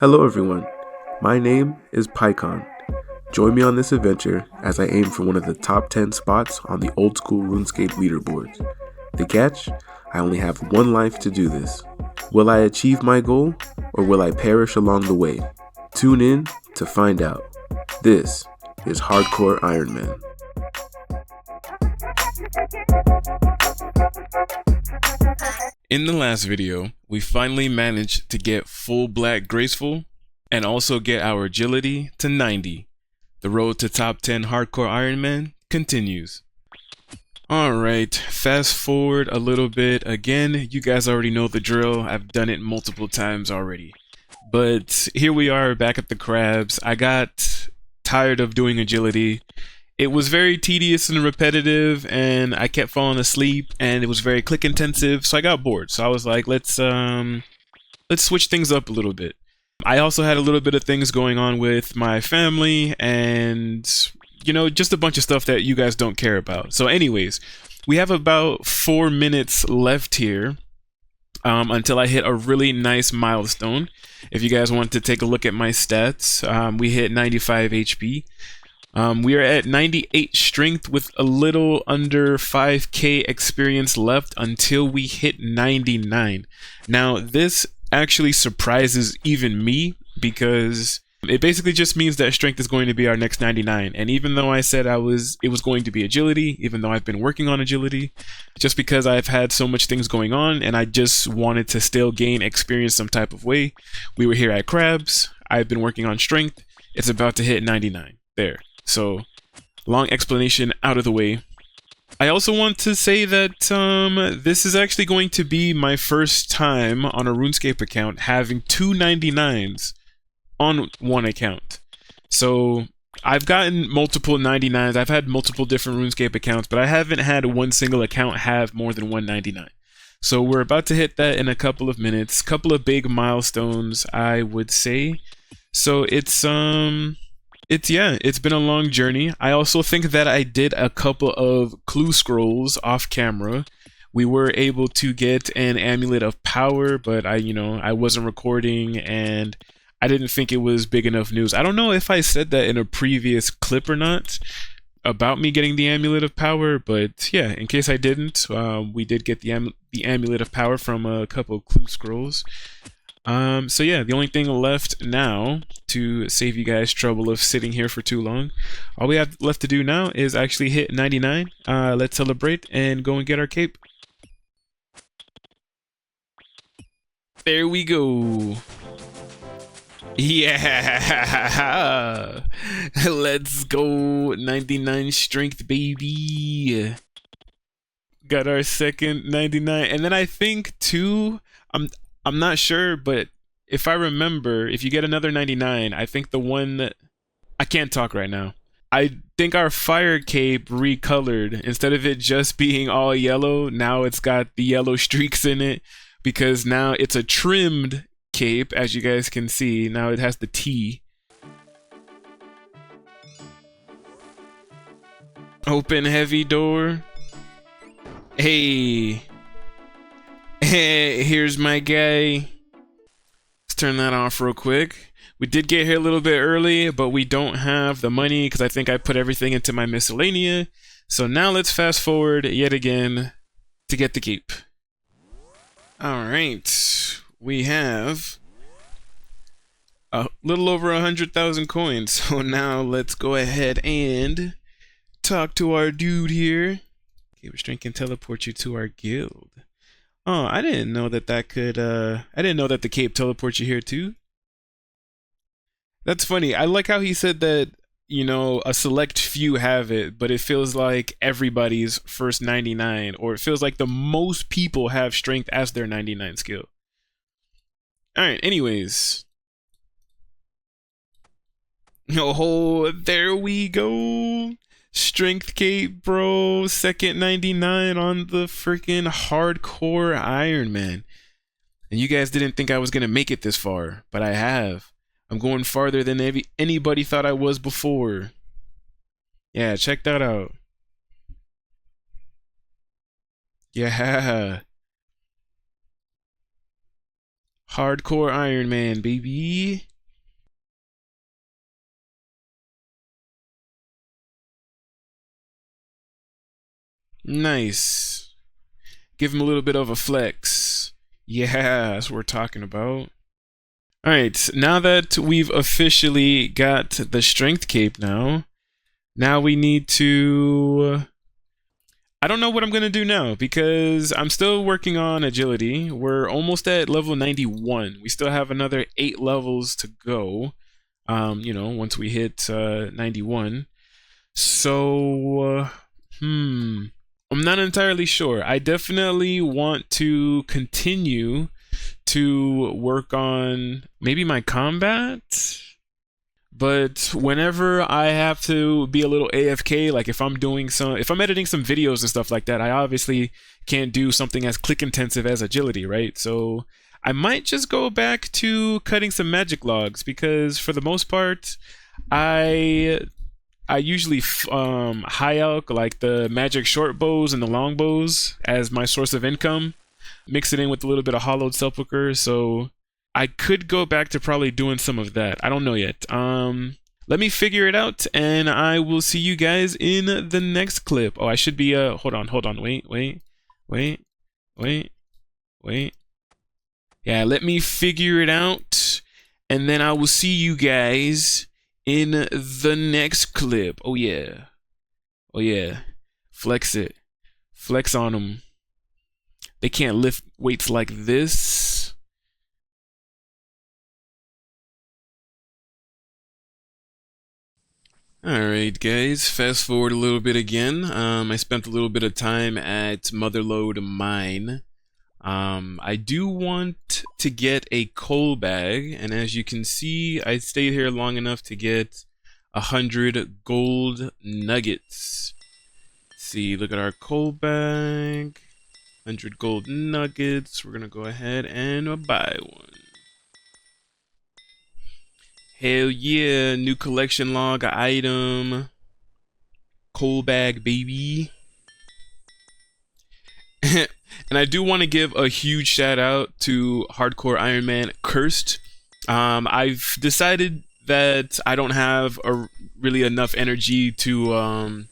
Hello everyone, my name is Pycaon. Join me on this adventure as I aim for one of the top 10 spots on the old school RuneScape leaderboards. The catch? I only have one life to do this. Will I achieve my goal, or will I perish along the way? Tune in to find out. This is Hardcore Iron Man. In the last video, we finally managed to get full black graceful and also get our agility to 90. The road to top 10 hardcore Iron Man continues. Alright, fast forward a little bit. Again, you guys already know the drill. I've done it multiple times already. But here we are back at the crabs. I got tired of doing agility. It was very tedious and repetitive, and I kept falling asleep, and it was very click intensive, so I got bored. So I was like, let's switch things up a little bit. I also had a little bit of things going on with my family, and you know, just a bunch of stuff that you guys don't care about. So anyways, we have about 4 minutes left here until I hit a really nice milestone. If you guys want to take a look at my stats, we hit 95 HP. We are at 98 strength with a little under 5k experience left until we hit 99. Now this actually surprises even me because it basically just means that strength is going to be our next 99. And even though I said it was going to be agility, even though I've been working on agility, just because I've had so much things going on and I just wanted to still gain experience some type of way, we were here at crabs. I've been working on strength. It's about to hit 99 there. So, long explanation out of the way. I also want to say that this is actually going to be my first time on a RuneScape account having two 99s on one account. So, I've gotten multiple 99s. I've had multiple different RuneScape accounts, but I haven't had one single account have more than one 99. So, we're about to hit that in a couple of minutes. Couple of big milestones, I would say. So, it's been a long journey. I also think that I did a couple of clue scrolls off camera. We were able to get an amulet of power, but I wasn't recording and I didn't think it was big enough news. I don't know if I said that in a previous clip or not about me getting the amulet of power, but yeah, in case I didn't, we did get the amulet of power from a couple of clue scrolls. So yeah, the only thing left now to save you guys trouble of sitting here for too long, all we have left to do now is actually hit 99. Let's celebrate and go and get our cape. There we go. Yeah, let's go. 99 strength, baby. Got our second 99, and then I think too, I'm not sure, but if I remember, if you get another 99, I think the one that... I can't talk right now. I think our fire cape recolored. Instead of it just being all yellow, now it's got the yellow streaks in it because now it's a trimmed cape, as you guys can see. Now it has the T. Open heavy door. Hey. Hey, here's my guy. Let's turn that off real quick. We did get here a little bit early, but we don't have the money because I think I put everything into my miscellanea. So now let's fast forward yet again to get the cape. Alright, we have a little over 100,000 coins. So now let's go ahead and talk to our dude here. Cape strength can teleport you to our guild. Oh, I didn't know that could, I didn't know that the cape teleports you here too. That's funny. I like how he said that, you know, a select few have it, but it feels like everybody's first 99, or it feels like the most people have strength as their 99 skill. Alright, anyways. Oh, there we go. Strength cape, bro. Second 99 on the freaking hardcore Iron Man. And you guys didn't think I was gonna make it this far, but I have. I'm going farther than anybody thought I was before. Yeah, check that out. Yeah. Hardcore Iron Man, baby. Nice. Give him a little bit of a flex. Yeah, that's what we're talking about. Alright, now that we've officially got the strength cape now we need to... I don't know what I'm going to do now because I'm still working on agility. We're almost at level 91. We still have another 8 levels to go, you know, once we hit 91. So, I'm not entirely sure. I definitely want to continue to work on maybe my combat, but whenever I have to be a little AFK, like if I'm editing some videos and stuff like that, I obviously can't do something as click intensive as agility, right? So I might just go back to cutting some magic logs because for the most part, I usually high elk like the magic short bows and the long bows as my source of income. Mix it in with a little bit of hollowed sepulcher, so I could go back to probably doing some of that. I don't know yet. Let me figure it out, and I will see you guys in the next clip. Oh, I should be, hold on, wait. Yeah, let me figure it out, and then I will see you guys in the next clip. Oh yeah. Flex it. Flex on them. They can't lift weights like this. Alright guys, fast forward a little bit again. I spent a little bit of time at Motherlode Mine. I do want to get a coal bag, and as you can see, I stayed here long enough to get 100 gold nuggets. Let's see, look at our coal bag. 100 gold nuggets. We're gonna go ahead and buy one. Hell yeah, new collection log item. Coal bag, baby. And I do want to give a huge shout out to Hardcore Iron Man Cursed. I've decided that I don't have really enough energy to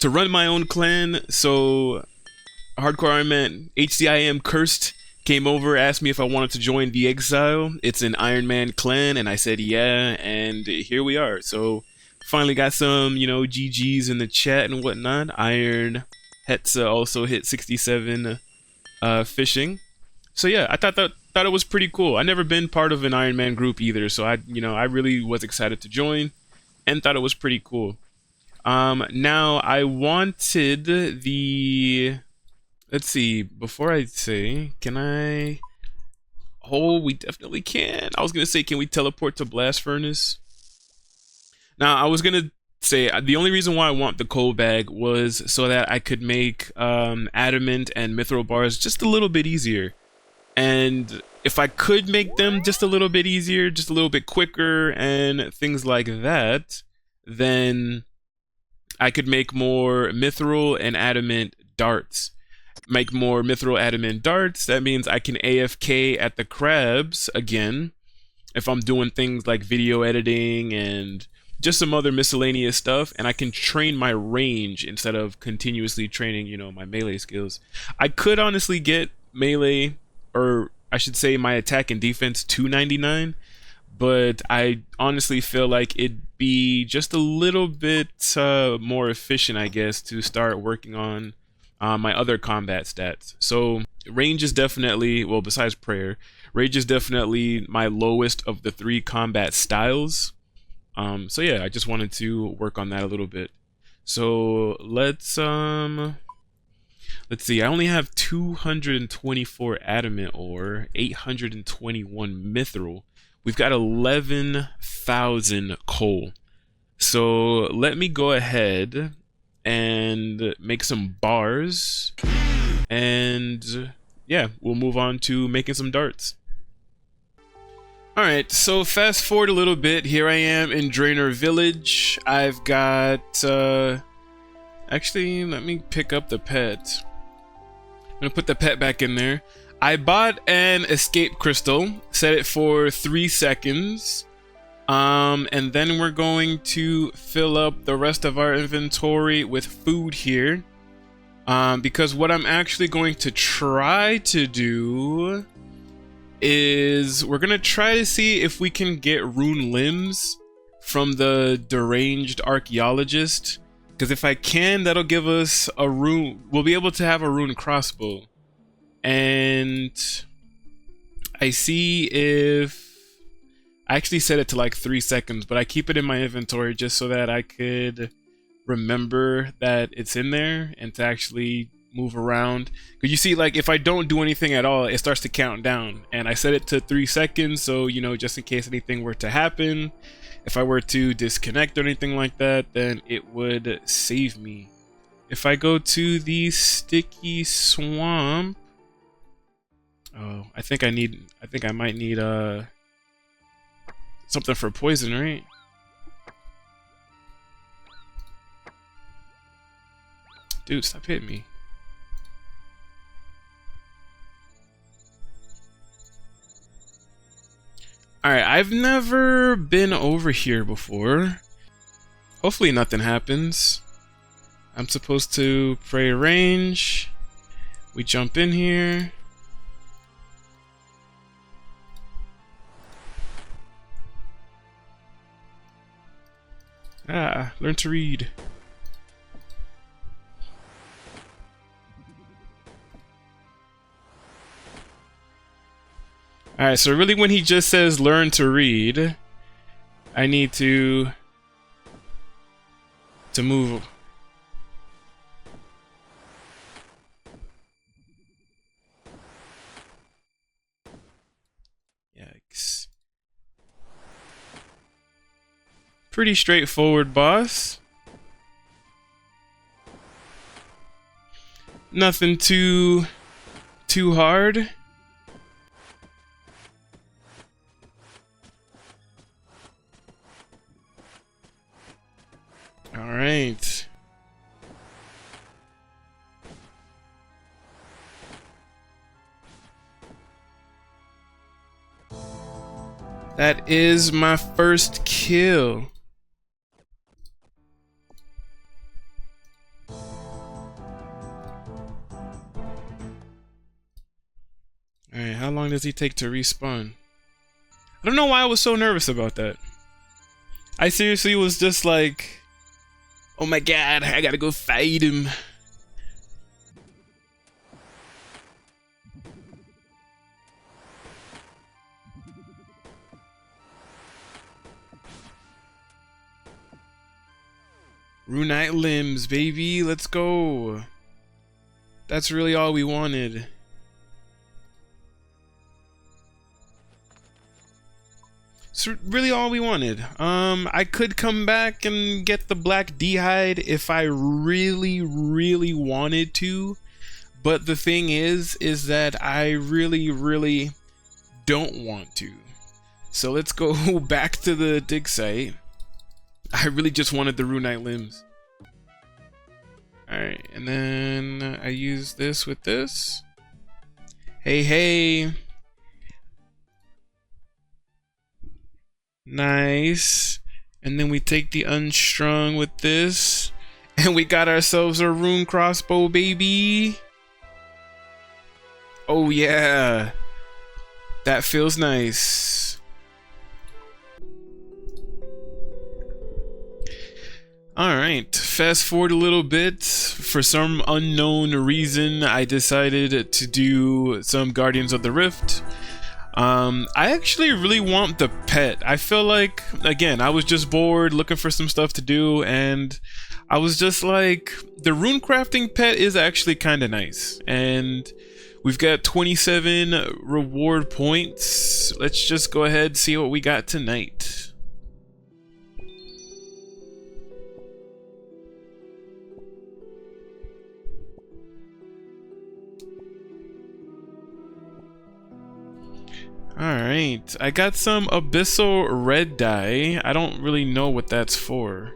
run my own clan, so Hardcore Iron Man HCIM Cursed came over, asked me if I wanted to join the Exile. It's an Iron Man clan, and I said yeah, and here we are. So finally got some, you know, GGs in the chat and whatnot. Iron Hetza also hit 67 fishing. So yeah, I thought it was pretty cool. I never been part of an Iron Man group either, so I really was excited to join and thought it was pretty cool. Now I wanted the... Let's see, before I say, can I... Oh, we definitely can. I was going to say, can we teleport to Blast Furnace? Now, I was going to say, the only reason why I want the coal bag was so that I could make adamant and mithril bars just a little bit easier. And if I could make them just a little bit easier, just a little bit quicker, and things like that, then I could make more mithril and adamant darts. Make more mithril adamant darts. That means I can AFK at the crabs again if I'm doing things like video editing and just some other miscellaneous stuff, and I can train my range instead of continuously training, you know, my melee skills. I could honestly get melee, or I should say my attack and defense to 99, but I honestly feel like it'd be just a little bit more efficient, I guess, to start working on my other combat stats. So range is definitely, well, besides prayer, range is definitely my lowest of the 3 combat styles. So yeah, I just wanted to work on that a little bit. So let's see, I only have 224 adamant ore, 821 mithril. We've got 11,000 coal. So let me go ahead and make some bars, and yeah, we'll move on to making some darts. Alright, so fast forward a little bit. Here I am in Drainer Village. I've got actually, let me pick up the pet. I'm gonna put the pet back in there. I bought an escape crystal, set it for 3 seconds. And then we're going to fill up the rest of our inventory with food here. Because what I'm actually going to try to do is we're gonna try to see if we can get rune limbs from the deranged archaeologist, because if I can, that'll give us a rune. We'll be able to have a rune crossbow. And I see if I actually set it to like 3 seconds, but I keep it in my inventory just so that I could remember that it's in there and to actually move around. Because you see, like, if I don't do anything at all, it starts to count down, and I set it to 3 seconds, so you know, just in case anything were to happen, if I were to disconnect or anything like that, then it would save me. If I go to the sticky swamp, oh, I think I might need something for poison, right? Dude, stop hitting me. Alright, I've never been over here before. Hopefully nothing happens. I'm supposed to pray range. We jump in here. Ah, learn to read. Alright, so really when he just says learn to read, I need to move. Yikes. Pretty straightforward, boss. Nothing too hard. All right. That is my first kill. Alright, how long does he take to respawn? I don't know why I was so nervous about that. I seriously was just like, oh my god, I gotta go fight him. Runite limbs, baby, let's go. That's really all we wanted. It's really all we wanted. I could come back and get the black d'hide if I really wanted to, but the thing is that I really don't want to. So let's go back to the dig site. I really just wanted the runite limbs. Alright, and then I use this with this. Hey. Nice. And then we take the unstrung with this. And we got ourselves a rune crossbow, baby. Oh yeah. That feels nice. Alright, fast forward a little bit. For some unknown reason, I decided to do some Guardians of the Rift. I actually really want the pet. I feel like, again, I was just bored looking for some stuff to do, and I was just like, the rune crafting pet is actually kind of nice. And we've got 27 reward points. Let's just go ahead and see what we got tonight. Alright, I got some abyssal red dye. I don't really know what that's for.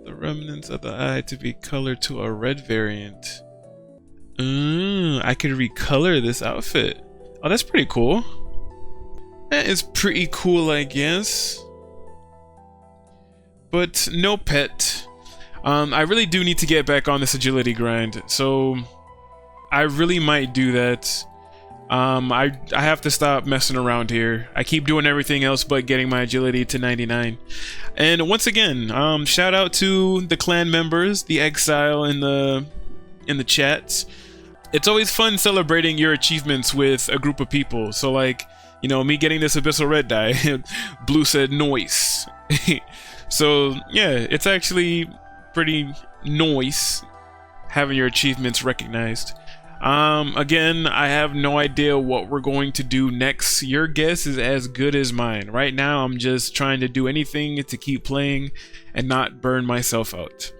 The remnants of the eye to be colored to a red variant. I could recolor this outfit. Oh, that's pretty cool. That is pretty cool, I guess. But no pet. I really do need to get back on this agility grind, so I really might do that. I have to stop messing around here. I keep doing everything else but getting my agility to 99. And once again, shout out to the clan members, the exile in the chats. It's always fun celebrating your achievements with a group of people. So like, you know, me getting this abyssal red die, Blue said noise. So yeah, it's actually pretty nice having your achievements recognized. Again, I have no idea what we're going to do next. Your guess is as good as mine. Right now, I'm just trying to do anything to keep playing and not burn myself out.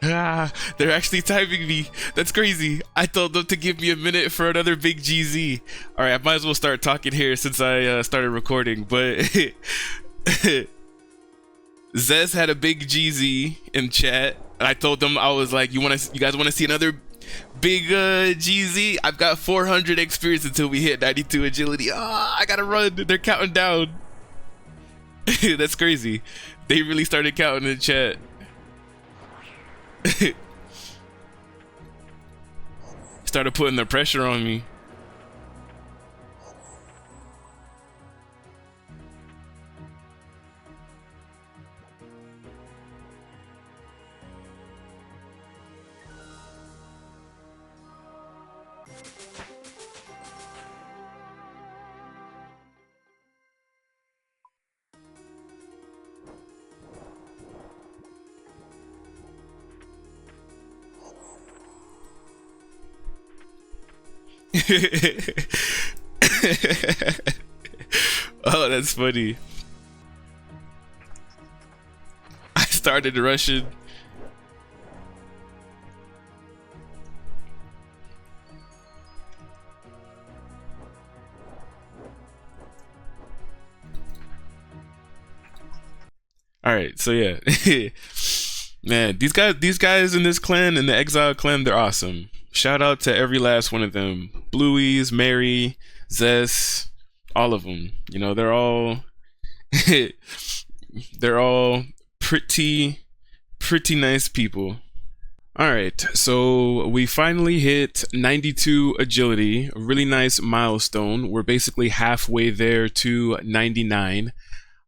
Ah, they're actually timing me. That's crazy. I told them to give me a minute for another big GZ. Alright, I might as well start talking here since I started recording, but Zez had a big GZ in chat. I told them, I was like, you guys want to see another big GZ? I've got 400 experience until we hit 92 agility. Ah, I gotta run. They're counting down. That's crazy. They really started counting in chat. Started putting the pressure on me. Oh, that's funny. I started rushing. All right, so yeah. Man, these guys in this clan, in the exile clan, they're awesome. Shout out to every last one of them. Blueies, Mary, Zess, all of them. You know, they're all they're all pretty nice people. All right, so we finally hit 92 agility, a really nice milestone. We're basically halfway there to 99.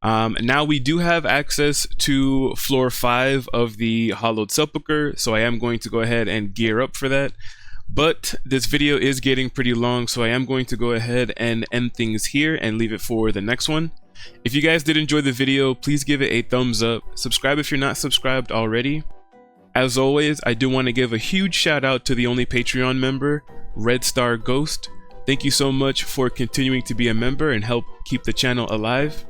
Now we do have access to floor 5 of the Hollowed Sepulchre, so I am going to go ahead and gear up for that. But this video is getting pretty long, so I am going to go ahead and end things here and leave it for the next one. If you guys did enjoy the video, please give it a thumbs up. Subscribe if you're not subscribed already. As always, I do want to give a huge shout out to the only Patreon member, Red Star Ghost. Thank you so much for continuing to be a member and help keep the channel alive.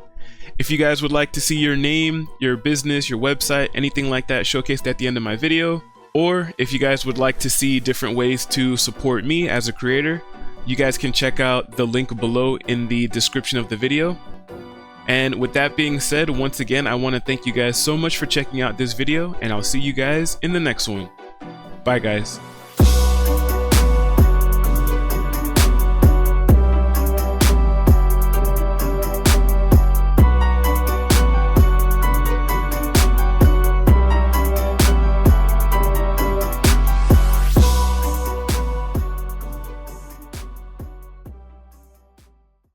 If you guys would like to see your name, your business, your website, anything like that showcased at the end of my video, or if you guys would like to see different ways to support me as a creator, you guys can check out the link below in the description of the video. And with that being said, once again, I want to thank you guys so much for checking out this video, and I'll see you guys in the next one. Bye guys.